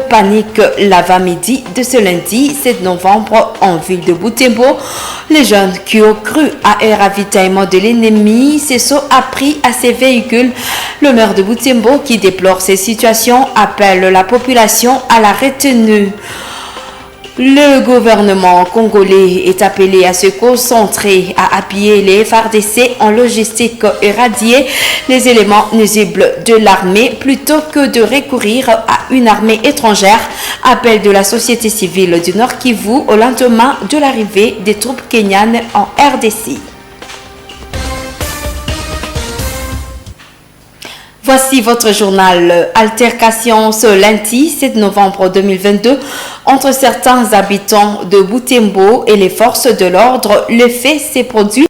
Panique l'avant-midi de ce lundi 7 novembre en ville de Butembo. Les jeunes qui ont cru à un ravitaillement de l'ennemi se sont appris à ces véhicules. Le maire de Butembo, qui déplore ces situations, appelle la population à la retenue. Le gouvernement congolais est appelé à se concentrer à appuyer les FARDC en logistique et éradier les éléments nuisibles de l'armée plutôt que de recourir à une armée étrangère. Appel de la société civile du Nord Kivu au lendemain de l'arrivée des troupes kenyanes en RDC. Voici votre journal. Altercation ce lundi 7 novembre 2022 entre certains habitants de Butembo et les forces de l'ordre. Le fait s'est produit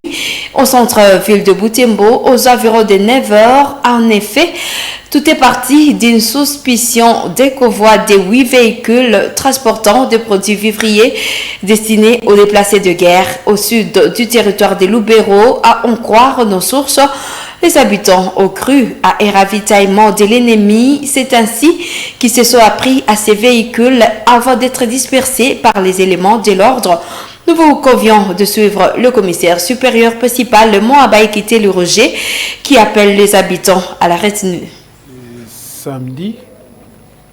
au centre-ville de Butembo aux environs de 9h. En effet, tout est parti d'une suspicion des convois de 8 véhicules transportant des produits vivriers destinés aux déplacés de guerre au sud du territoire de Lubero. À en croire nos sources, les habitants ont cru à un ravitaillement de l'ennemi. C'est ainsi qu'ils se sont appris à ces véhicules avant d'être dispersés par les éléments de l'ordre. Nous vous convions de suivre le commissaire supérieur principal Moabaï Kité Le Roger qui appelle les habitants à la retenue. Samedi,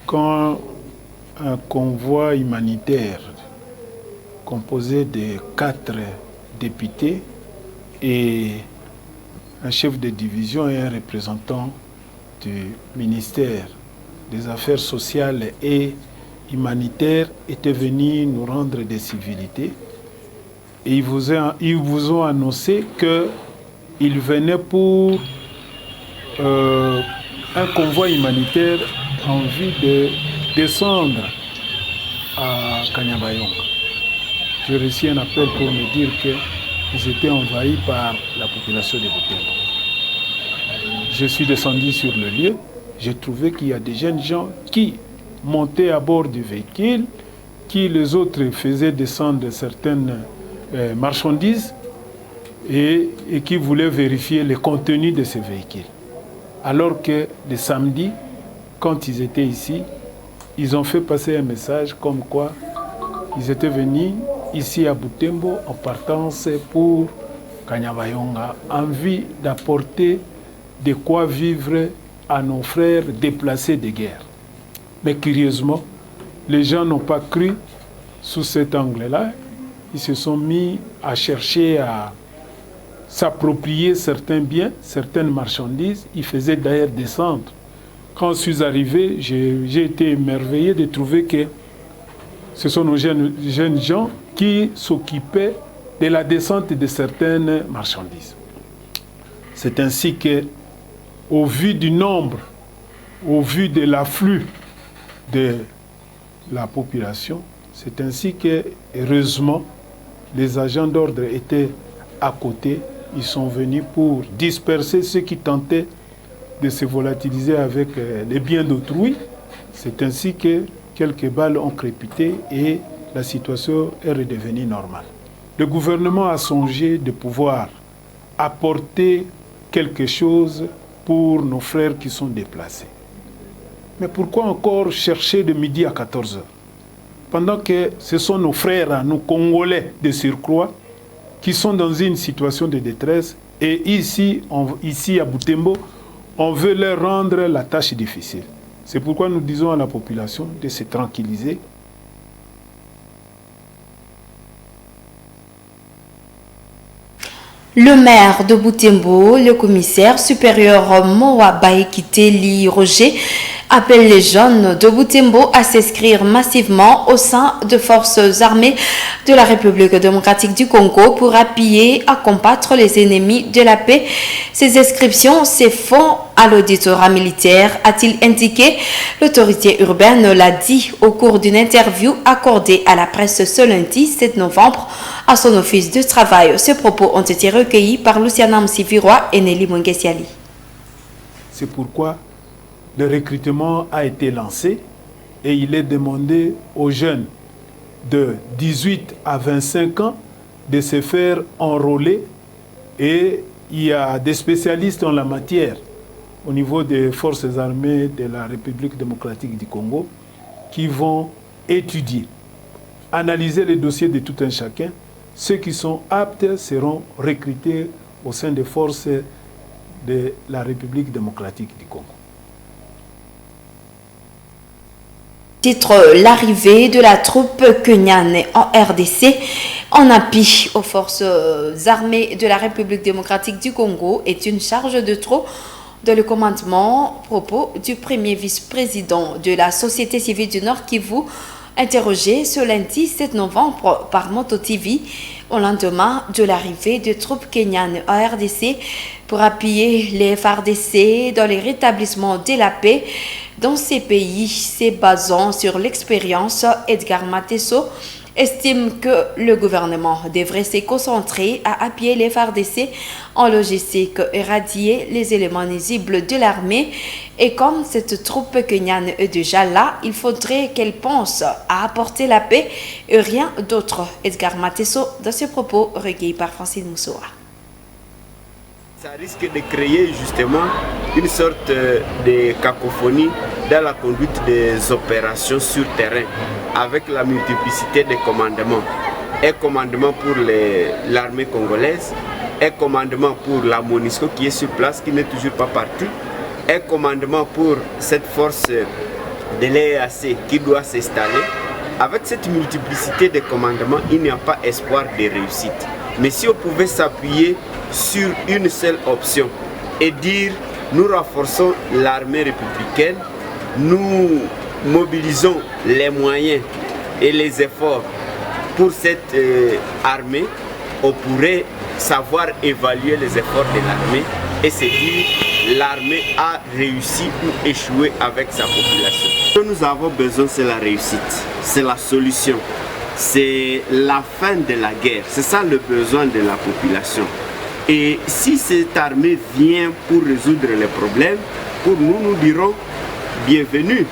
quand un convoi humanitaire composé de 4 députés et un chef de division et un représentant du ministère des Affaires sociales et humanitaires étaient venus nous rendre des civilités. Et ils vous ont annoncé qu'ils venaient pour un convoi humanitaire en vue de descendre à Kanyabayonga. J'ai reçu un appel pour me dire qu'ils étaient envahis par la population de Butembo. Je suis descendu sur le lieu, j'ai trouvé qu'il y a des jeunes gens qui montaient à bord du véhicule, qui les autres faisaient descendre certaines marchandises et qui voulaient vérifier le contenu de ces véhicules. Alors que le samedi, quand ils étaient ici, ils ont fait passer un message comme quoi ils étaient venus ici à Butembo en partance pour Kanyabayonga, en vue d'apporter de quoi vivre à nos frères déplacés de guerre. Mais curieusement, les gens n'ont pas cru sous cet angle-là. Ils se sont mis à chercher à s'approprier certains biens, certaines marchandises. Ils faisaient d'ailleurs descendre. Quand je suis arrivé, j'ai été émerveillé de trouver que ce sont nos jeunes gens qui s'occupaient de la descente de certaines marchandises. C'est ainsi que, au vu du nombre, au vu de l'afflux de la population, c'est ainsi que, heureusement, les agents d'ordre étaient à côté. Ils sont venus pour disperser ceux qui tentaient de se volatiliser avec les biens d'autrui. C'est ainsi que quelques balles ont crépité et la situation est redevenue normale. Le gouvernement a songé de pouvoir apporter quelque chose pour nos frères qui sont déplacés. Mais pourquoi encore chercher de midi à 14h? Pendant que ce sont nos frères, nos Congolais de surcroît, qui sont dans une situation de détresse et ici à Butembo, on veut leur rendre la tâche difficile. C'est pourquoi nous disons à la population de se tranquilliser. Le maire de Butembo, le commissaire supérieur Moabaï Kité Le Roger, appelle les jeunes de Butembo à s'inscrire massivement au sein de forces armées de la République démocratique du Congo pour appuyer à combattre les ennemis de la paix. Ces inscriptions se font à l'auditorat militaire, a-t-il indiqué. L'autorité urbaine l'a dit au cours d'une interview accordée à la presse ce lundi 7 novembre à son office de travail. Ces propos ont été recueillis par Luciana Msiviroa et Nelly Mwengesiali. C'est pourquoi le recrutement a été lancé et il est demandé aux jeunes de 18 à 25 ans de se faire enrôler et il y a des spécialistes en la matière au niveau des forces armées de la République démocratique du Congo qui vont étudier, analyser les dossiers de tout un chacun. Ceux qui sont aptes seront recrutés au sein des forces de la République démocratique du Congo. Titre l'arrivée de la troupe kenyane en RDC en appui aux forces armées de la République démocratique du Congo est une charge de trop dans le commandement. Propos du premier vice-président de la société civile du Nord Kivu, interrogé ce lundi 7 novembre par Moto TV au lendemain de l'arrivée de troupes kenyanes en RDC pour appuyer les FARDC dans les rétablissements de la paix dans ces pays, se basant sur l'expérience. Edgar Mateso estime que le gouvernement devrait se concentrer à appuyer les FARDC en logistique, éradier les éléments nuisibles de l'armée. Et comme cette troupe kenyane est déjà là, il faudrait qu'elle pense à apporter la paix et rien d'autre. Edgar Mateso, dans ce propos recueilli par Francine Moussoa. Ça risque de créer justement une sorte de cacophonie dans la conduite des opérations sur terrain, avec la multiplicité des commandements. Un commandement pour l'armée congolaise, un commandement pour la MONUSCO qui est sur place, qui n'est toujours pas partie, un commandement pour cette force de l'EAC qui doit s'installer. Avec cette multiplicité de commandements, il n'y a pas espoir de réussite. Mais si on pouvait s'appuyer sur une seule option et dire nous renforçons l'armée républicaine, nous mobilisons les moyens et les efforts pour cette armée, on pourrait savoir évaluer les efforts de l'armée et se dire l'armée a réussi ou échoué avec sa population. Ce que nous avons besoin, c'est la réussite, c'est la solution, c'est la fin de la guerre, c'est ça le besoin de la population. Et si cette armée vient pour résoudre les problèmes, pour nous, nous dirons bienvenue.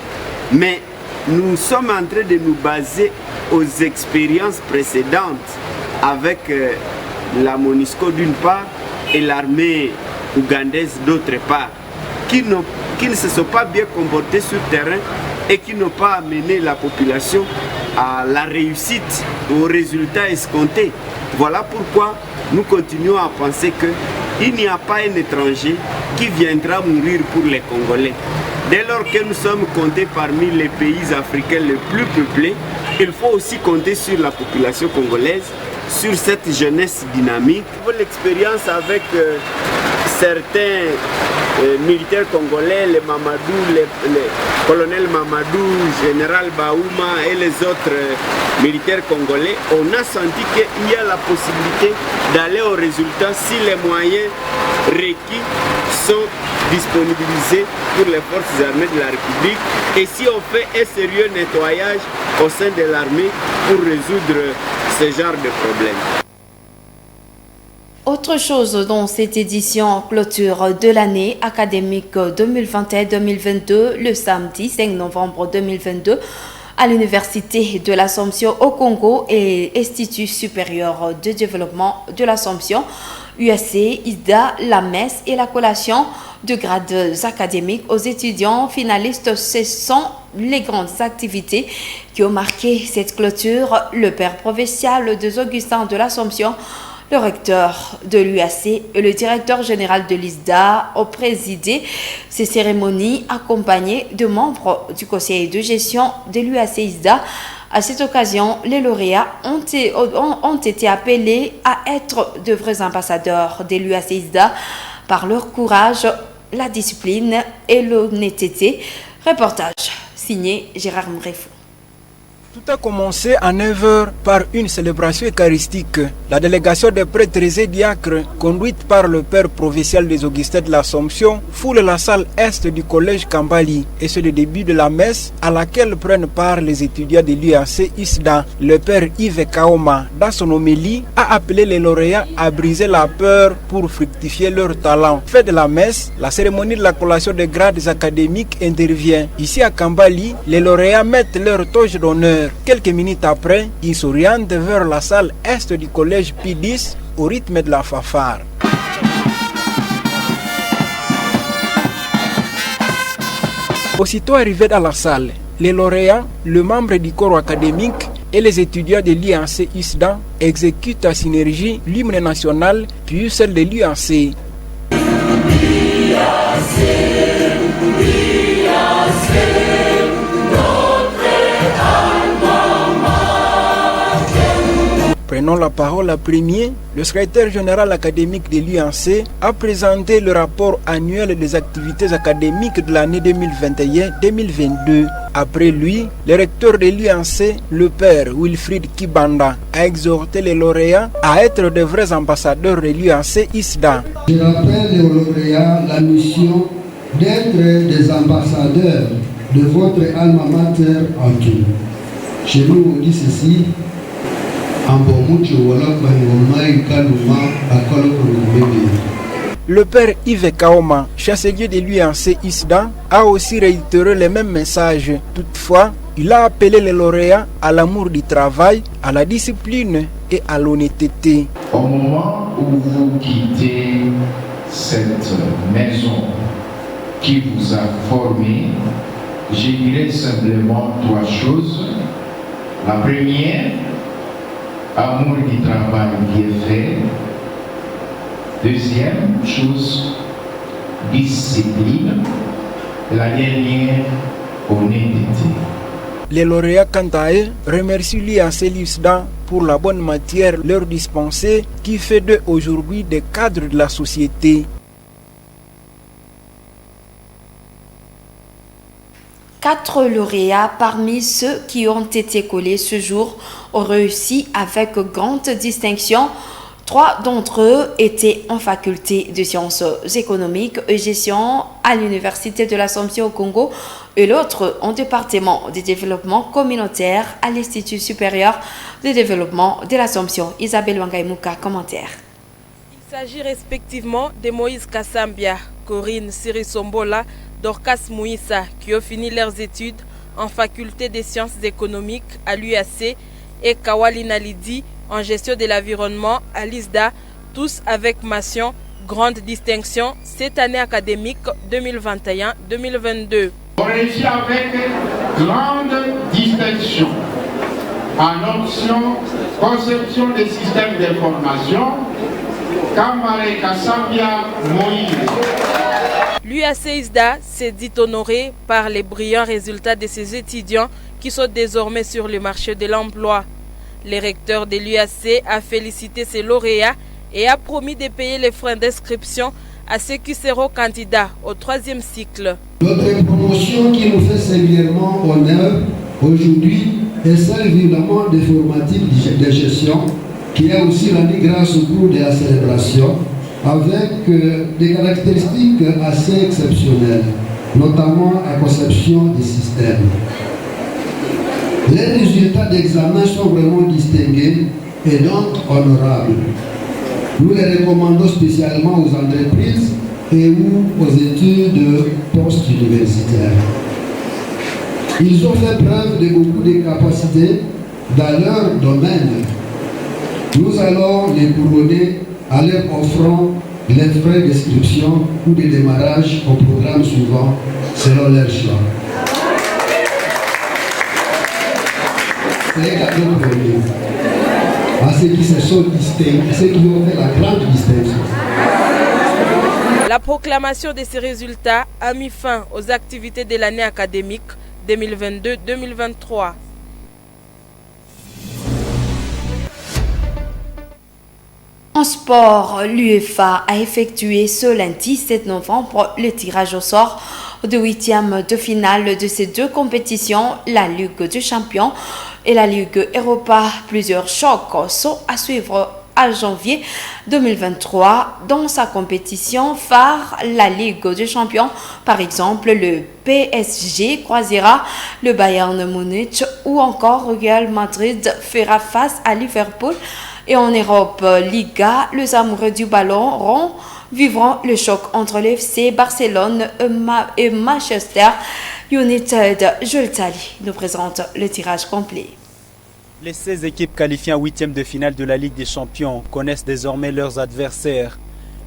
Mais nous sommes en train de nous baser aux expériences précédentes avec la MONUSCO d'une part et l'armée ougandaise d'autre part, qui ne se sont pas bien comportés sur terrain et qui n'ont pas amené la population à la réussite, aux résultats escomptés. Voilà pourquoi nous continuons à penser qu'il n'y a pas un étranger qui viendra mourir pour les Congolais. Dès lors que nous sommes comptés parmi les pays africains les plus peuplés, il faut aussi compter sur la population congolaise, sur cette jeunesse dynamique. L'expérience avec certains militaires congolais, les Mamadou, les colonel Mamadou, général Baouma et les autres militaires congolais, on a senti qu'il y a la possibilité d'aller au résultat si les moyens requis sont disponibilisés pour les forces armées de la République et si on fait un sérieux nettoyage au sein de l'armée pour résoudre ce genre de problème. Autre chose dans cette édition clôture de l'année académique 2021-2022, le samedi 5 novembre 2022, à l'Université de l'Assomption au Congo et Institut supérieur de développement de l'Assomption, UAC, ISDA, la messe et la collation de grades académiques aux étudiants finalistes. Ce sont les grandes activités qui ont marqué cette clôture. Le père provincial des Augustins de l'Assomption, le recteur de l'UAC et le directeur général de l'ISDA ont présidé ces cérémonies accompagnés de membres du conseil de gestion de l'UAC-ISDA. À cette occasion, les lauréats ont été appelés à être de vrais ambassadeurs de l'UAC-ISDA par leur courage, la discipline et l'honnêteté. Reportage signé Gérard Mrefou. Tout a commencé à 9h par une célébration eucharistique. La délégation des prêtres et diacres, conduite par le père provincial des Augustins de l'Assomption, foule la salle est du collège Kambali. Et c'est le début de la messe à laquelle prennent part les étudiants de l'UAC-ISDA. Le père Yves Kaoma, dans son homélie, a appelé les lauréats à briser la peur pour fructifier leur talent. Fait de la messe, la cérémonie de la collation des grades académiques intervient. Ici à Kambali, les lauréats mettent leur toge d'honneur. Quelques minutes après, ils s'orientent vers la salle est du collège P10 au rythme de la fanfare. Aussitôt arrivés dans la salle, Les lauréats, le membre du corps académique et les étudiants de l'IAC ISDA exécutent à synergie l'hymne national puis celle de l'IAC. Prenons la parole à premier. Le secrétaire général académique de l'UAC a présenté le rapport annuel des activités académiques de l'année 2021-2022. Après lui, le recteur de l'UAC, le père Wilfried Kibanda, a exhorté les lauréats à être de vrais ambassadeurs de l'UAC ISDA. Je rappelle aux lauréats la mission d'être des ambassadeurs de votre alma mater en tout. Chez nous, on dit ceci. Le père Yves Kaoma, chancelier de l'UAC ISDA, a aussi réitéré les mêmes messages. Toutefois, il a appelé les lauréats à l'amour du travail, à la discipline et à l'honnêteté. Au moment où vous quittez cette maison qui vous a formé, je dirais simplement 3 choses. La première, amour du travail qui est fait. Deuxième chose, discipline. La dernière, honnêteté. Les lauréats, quant à eux, remercient l'IAC ISDA pour la bonne matière leur dispensée qui fait d'eux aujourd'hui des cadres de la société. 4 lauréats parmi ceux qui ont été collés ce jour ont réussi avec grande distinction. 3 d'entre eux étaient en faculté de sciences économiques et gestion à l'Université de l'Assomption au Congo et l'autre en département de développement communautaire à l'Institut supérieur de développement de l'Assomption. Isabelle Wangaïmouka, commentaire. Il s'agit respectivement de Moïse Kassambia, Corinne Sirisombola, Dorcas Mouissa, qui ont fini leurs études en faculté des sciences économiques à l'UAC, et Kawalina Lidi en gestion de l'environnement à l'ISDA, tous avec mention grande distinction cette année académique 2021-2022. On réussit avec grande distinction en option conception des systèmes d'information, Kamare Kassambia Moïse. L'UAC ISDA s'est dit honoré par les brillants résultats de ses étudiants qui sont désormais sur le marché de l'emploi. Le recteur de l'UAC a félicité ses lauréats et a promis de payer les frais d'inscription à ceux qui seront candidats au 3e cycle. Notre promotion qui nous fait singulièrement honneur aujourd'hui est celle évidemment des formatifs de gestion qui a aussi rendu grâce au cours de la célébration avec des caractéristiques assez exceptionnelles, notamment la conception des systèmes. Les résultats d'examen sont vraiment distingués et donc honorables. Nous les recommandons spécialement aux entreprises et ou aux études post-universitaires. Ils ont fait preuve de beaucoup de capacités dans leur domaine. Nous allons les couronner en leur offrant les frais d'inscription ou de démarrage au programme suivant selon leur choix. C'est un cadeau pour nous, à ceux qui se sont distincts, ceux qui ont fait la grande distinction. La proclamation de ces résultats a mis fin aux activités de l'année académique 2022-2023. En sport, l'UEFA a effectué ce lundi 7 novembre le tirage au sort de 8e de finale de ces 2 compétitions, la Ligue des Champions et la Ligue Europa. Plusieurs chocs sont à suivre à janvier 2023 dans sa compétition phare, la Ligue des Champions. Par exemple, le PSG croisera le Bayern Munich ou encore Real Madrid fera face à Liverpool. Et en Europe Liga, les amoureux du ballon rond vivront le choc entre l'FC Barcelone et Manchester United. Jules Tali nous présente le tirage complet. Les 16 équipes qualifiées en 8e de finale de la Ligue des Champions connaissent désormais leurs adversaires.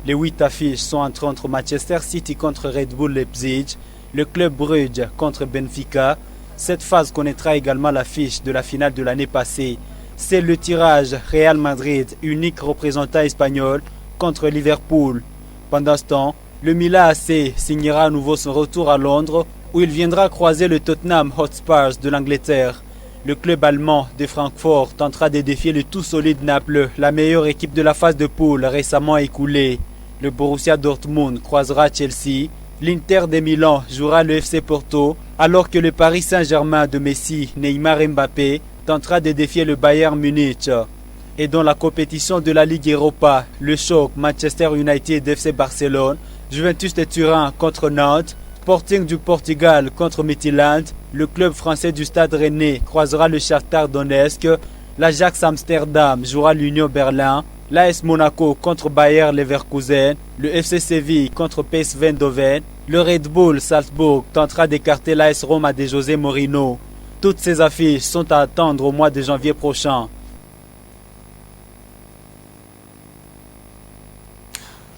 Les 8 affiches sont entre Manchester City contre Red Bull Leipzig, le club Brugge contre Benfica, Cette phase connaîtra également l'affiche de la finale de l'année passée. C'est le tirage Real Madrid, unique représentant espagnol, contre Liverpool. Pendant ce temps, le Milan AC signera à nouveau son retour à Londres où il viendra croiser le Tottenham Hotspur de l'Angleterre. Le club allemand de Francfort tentera de défier le tout solide Naples, la meilleure équipe de la phase de poule récemment écoulée. Le Borussia Dortmund croisera Chelsea. L'Inter de Milan jouera le FC Porto, alors que le Paris Saint-Germain de Messi, Neymar et Mbappé tentera de défier le Bayern Munich. Et dans la compétition de la Ligue Europa, le choc Manchester United FC Barcelone, Juventus de Turin contre Nantes, Sporting du Portugal contre Midtjylland, le club français du Stade Rennais croisera le Shakhtar Donetsk, l'Ajax Amsterdam jouera l'Union Berlin, l'AS Monaco contre Bayer Leverkusen, le FC Séville contre PSV Eindhoven, le Red Bull Salzbourg tentera d'écarter l'AS Roma de José Mourinho. Toutes ces affiches sont à attendre au mois de janvier prochain.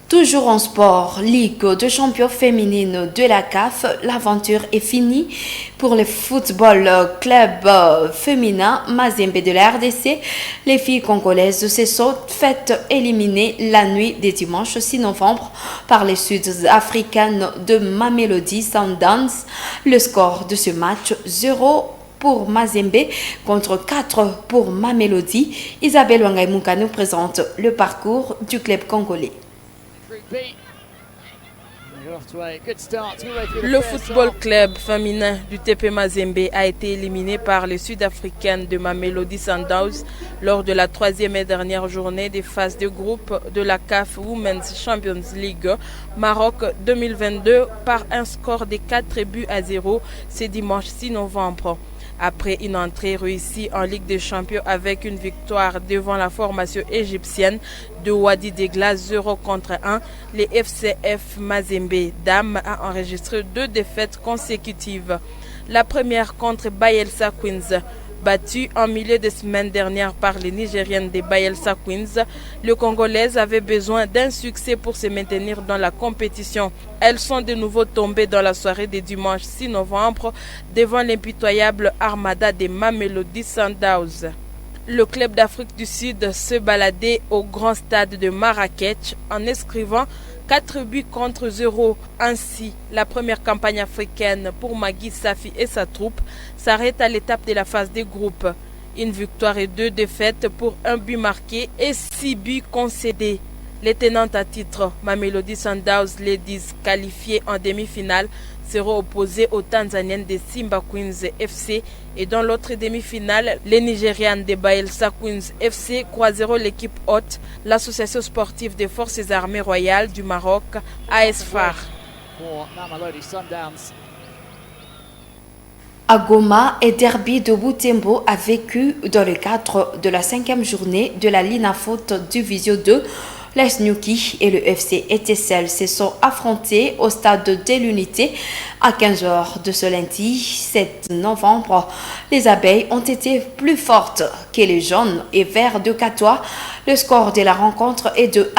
Toujours en sport, Ligue de champions féminine de la CAF, l'aventure est finie pour le football club féminin Mazembe de la RDC. Les filles congolaises se sont faites éliminer la nuit des dimanche 6 novembre par les Sud-Africaines de Mamelodi Sundowns. Le score de ce match 0 pour Mazembe contre 4 pour Mamelodi. Isabelle Wangaïmouka nous présente le parcours du club congolais. Le football club féminin du TP Mazembe a été éliminé par les Sud-Africaines de Mamelodi Sundowns lors de la troisième et dernière journée des phases de groupe de la CAF Women's Champions League Maroc 2022 par un score de 4-0 ce dimanche 6 novembre. Après une entrée réussie en Ligue des Champions avec une victoire devant la formation égyptienne de Wadi Degla 0-1, les FCF Mazembe Dames a enregistré 2 défaites consécutives. La première contre Bayelsa Queens. Battue en milieu de semaine dernière par les Nigériennes des Bayelsa Queens, les Congolaises avaient besoin d'un succès pour se maintenir dans la compétition. Elles sont de nouveau tombées dans la soirée de dimanche 6 novembre devant l'impitoyable armada des Mamelodi Sundowns. Le club d'Afrique du Sud se baladait au grand stade de Marrakech en inscrivant 4-0. Ainsi, la première campagne africaine pour Magui Safi et sa troupe s'arrête à l'étape de la phase des groupes. Une victoire et 2 défaites pour 1 but marqué et 6 buts concédés. Les tenantes à titre, Mamelodi Sundowns Ladies, qualifiées en demi-finale, seront opposées aux Tanzaniennes des Simba Queens FC et dans l'autre demi-finale, les Nigérianes des Bayelsa Queens FC croiseront l'équipe hôte, l'association sportive des forces armées royales du Maroc, ASFAR. À Goma et Derby de Butembo a vécu dans le cadre de la 5e journée de la Linafoot Division 2. Les Snuki et le FC Etincelle se sont affrontés au stade de l'Unité à 15h de ce lundi 7 novembre. Les abeilles ont été plus fortes que les jaunes et verts de Catois. Le score de la rencontre est de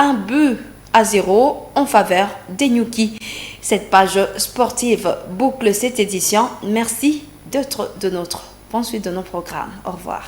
1-0 en faveur des Nuki. Cette page sportive boucle cette édition. Merci d'être de notre bonne suite de nos programmes. Au revoir.